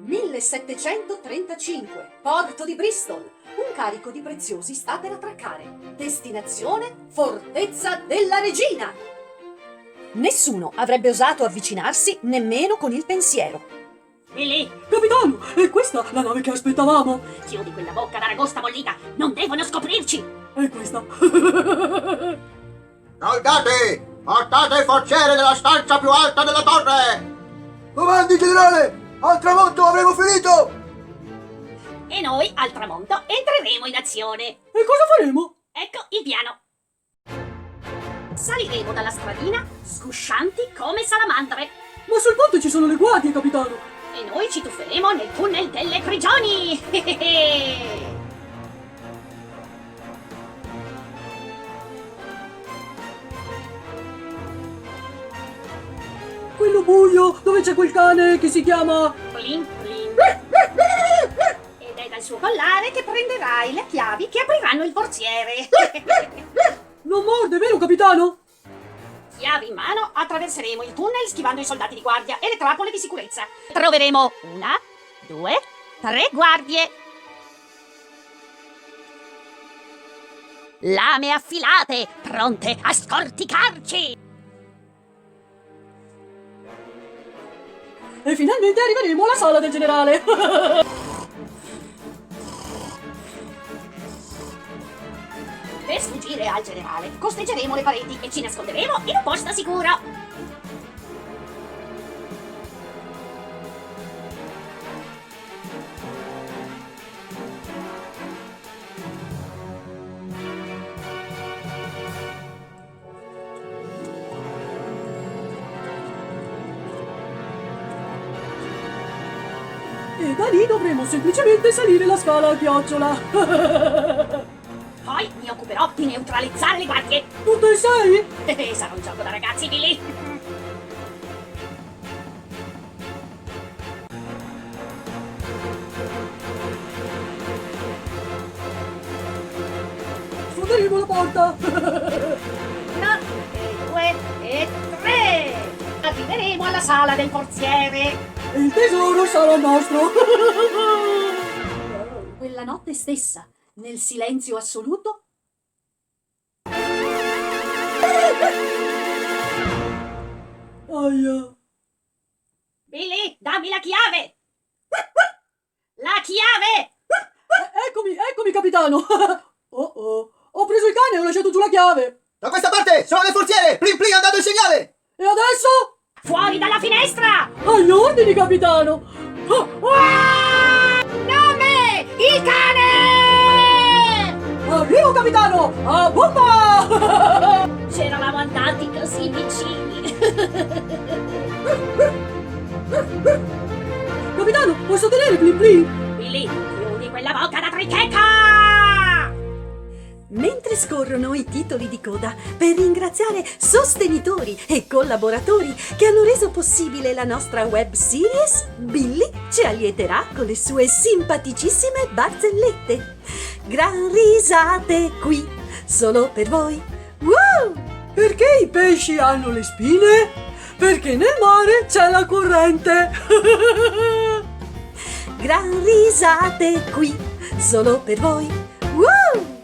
1735, porto di Bristol. Un carico di preziosi sta per attraccare. Destinazione Fortezza della Regina. Nessuno avrebbe osato avvicinarsi nemmeno con il pensiero. Billy, Capitano, è questa la nave che aspettavamo? chiudi quella bocca d'aragosta bollita, non devono scoprirci! È questa. Soldati, portate il forziere nella stanza più alta della torre! Avanti, generale! Al tramonto avremo finito! E noi, al tramonto, entreremo in azione. E cosa faremo? Ecco il piano. Saliremo dalla stradina, sguscianti come salamandre. Ma sul ponte ci sono le guardie, capitano! E noi ci tufferemo nel tunnel delle prigioni. Quello buio, dove c'è quel cane che si chiama... Plin plin. Ed è dal suo collare che prenderai le chiavi che apriranno il forziere. Non morde, vero, capitano? Chiavi in mano, attraverseremo il tunnel schivando i soldati di guardia e le trappole di sicurezza. Troveremo 1, 2, 3 guardie. Lame affilate, pronte a scorticarci. E finalmente arriveremo alla sala del generale! Per sfuggire al generale, costeggeremo le pareti e ci nasconderemo in un posto sicuro. E da lì dovremo semplicemente salire la scala a chiocciola! Poi mi occuperò di neutralizzare le guardie. Tutte e sei? Sarà un gioco da ragazzi, Billy. Sfonderemo la porta! 1, 2 e 3. Arriveremo alla sala del forziere. E il tesoro sarà nostro! Quella notte stessa, nel silenzio assoluto, Aia! Billy, dammi la chiave. La chiave! Eccomi, capitano! Oh, ho preso il cane e ho lasciato giù la chiave! Da questa parte sono le forziere! Plin plin ha dato il segnale! E adesso? Fuori dalla finestra! Agli ordini, capitano! Nome! Il cane! Arrivo, capitano! A bomba! C'eravamo andati così vicini. Capitano, posso tenere Plin Plin? Billy, chiudi quella bocca da tricheca! mentre scorrono i titoli di coda per ringraziare sostenitori e collaboratori che hanno reso possibile la nostra web series, Billy ci allieterà con le sue simpaticissime barzellette. Gran risate qui, solo per voi. Wow! Perché i pesci hanno le spine? Perché nel mare c'è la corrente! Gran risate qui, solo per voi. Wow!